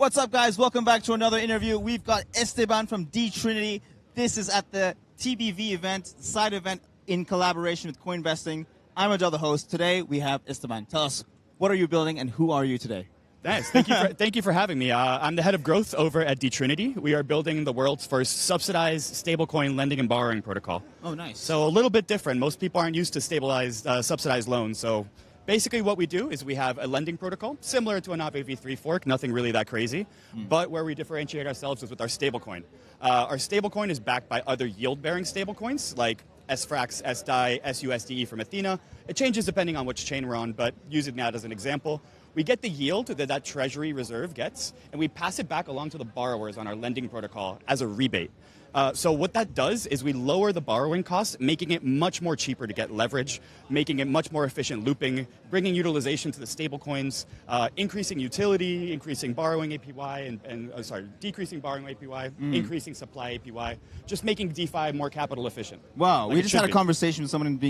What's up, guys? Welcome back to another interview. We've got Esteban from dTRINITY. This is at the TBV event, side event in collaboration with CoinVesting. I'm Adele, the host. Today we have Esteban. Tell us, what are you building and who are you today? Nice. Thank you for having me. I'm the head of growth over at dTRINITY. We are building the world's first subsidized stablecoin lending and borrowing protocol. Oh, nice. So a little bit different. Most people aren't used to subsidized loans. So basically what we do is we have a lending protocol similar to an AAV3 fork, nothing really that crazy. But where we differentiate ourselves is with our stablecoin. Our stablecoin is backed by other yield-bearing stablecoins like SFRAX, SDAI, SUSDE from Athena. It changes depending on which chain we're on, but using that as an example, we get the yield that treasury reserve gets, and we pass it back along to the borrowers on our lending protocol as a rebate. So what that does is we lower the borrowing costs, making it much more cheaper to get leverage, making it much more efficient looping, bringing utilization to the stablecoins, increasing utility, increasing borrowing APY, decreasing borrowing APY, increasing supply APY, just making DeFi more capital efficient. Wow, like we just had a conversation with someone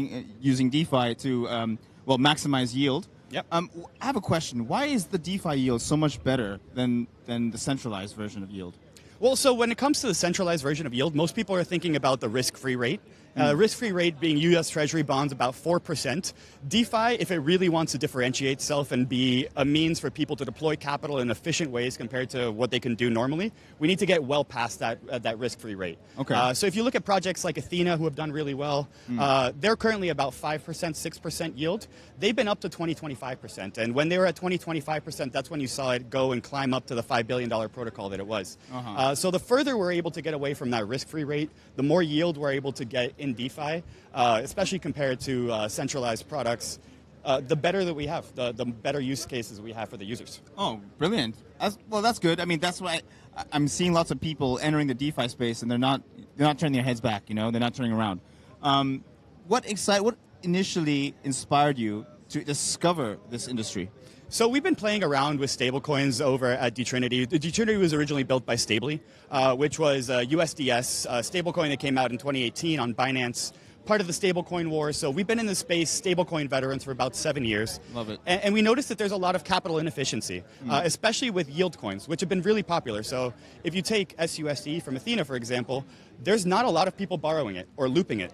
using DeFi to maximize yield. Yep. I have a question. Why is the DeFi yield so much better than the centralized version of yield? Well, so when it comes to the centralized version of yield, most people are thinking about the risk-free rate. Risk-free rate being U.S. Treasury bonds about 4%. DeFi, if it really wants to differentiate itself and be a means for people to deploy capital in efficient ways compared to what they can do normally, we need to get well past that risk-free rate. Okay. So if you look at projects like Athena, who have done really well, they're currently about 5%, 6% yield. They've been up to 20, 25%. And when they were at 20, 25%, that's when you saw it go and climb up to the $5 billion protocol that it was. So the further we're able to get away from that risk-free rate, the more yield we're able to get in DeFi, especially compared to centralized products, the better that we have, the better use cases we have for the users. Oh, brilliant. That's good. I mean, that's why I'm seeing lots of people entering the DeFi space and they're not turning their heads back, they're not turning around. What initially inspired you to discover this industry? So we've been playing around with stablecoins over at dTRINITY. dTRINITY was originally built by Stably, which was a USDS stablecoin that came out in 2018 on Binance, part of the stablecoin war. So we've been in the space, stablecoin veterans, for about 7 years. Love it. And we noticed that there's a lot of capital inefficiency, especially with yield coins, which have been really popular. So if you take SUSDE from Athena, for example, there's not a lot of people borrowing it or looping it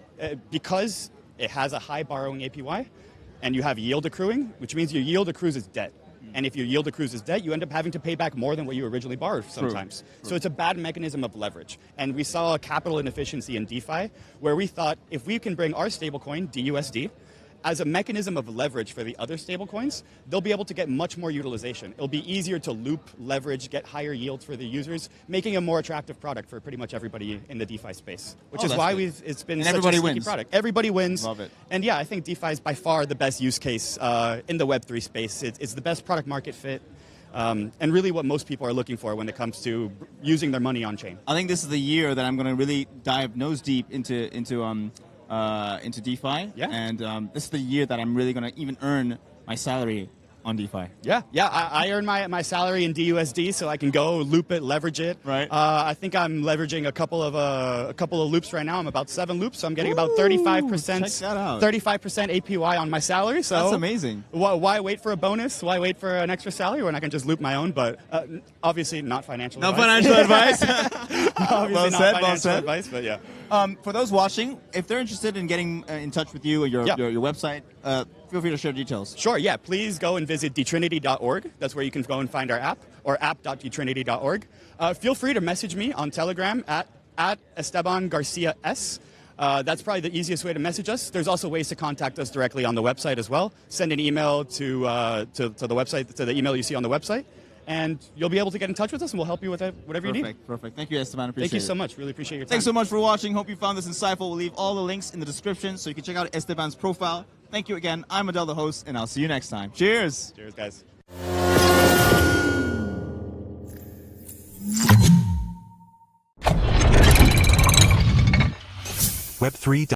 because it has a high borrowing APY. And you have yield accruing, which means your yield accrues as debt. And if your yield accrues as debt, you end up having to pay back more than what you originally borrowed sometimes. True. So it's a bad mechanism of leverage. And we saw a capital inefficiency in DeFi where we thought if we can bring our stablecoin, DUSD, as a mechanism of leverage for the other stablecoins, they'll be able to get much more utilization. It'll be easier to loop, leverage, get higher yields for the users, making a more attractive product for pretty much everybody in the DeFi space, which is why it's been such a sticky product. Everybody wins. Love it. And yeah, I think DeFi is by far the best use case in the Web3 space. It's the best product market fit. And really what most people are looking for when it comes to using their money on chain. I think this is the year that I'm going to really dive nose deep into DeFi. Yeah. And this is the year that I'm really going to even earn my salary on DeFi. Yeah. I earn my salary in DUSD, so I can go loop it, leverage it. Right. I think I'm leveraging a couple of loops right now. I'm about 7 loops, so I'm getting about 35%. Check that out. 35% APY on my salary. So that's amazing. Why wait for a bonus? Why wait for an extra salary when I can just loop my own? But obviously not financial. No advice. financial advice. Obviously not financial advice, but yeah. For those watching, if they're interested in getting in touch with you or your website, feel free to share details. Sure, yeah. Please go and visit dtrinity.org. That's where you can go and find our app, or app.dtrinity.org. Feel free to message me on Telegram at Esteban Garcia S. That's probably the easiest way to message us. There's also ways to contact us directly on the website as well. Send an email to the website, to the email you see on the website. And you'll be able to get in touch with us, and we'll help you with whatever you need. Perfect. Thank you, Esteban. Appreciate it. Thank you so much. Really appreciate your time. Thanks so much for watching. Hope you found this insightful. We'll leave all the links in the description so you can check out Esteban's profile. Thank you again. I'm Adele, the host, and I'll see you next time. Cheers. Cheers, guys. Web3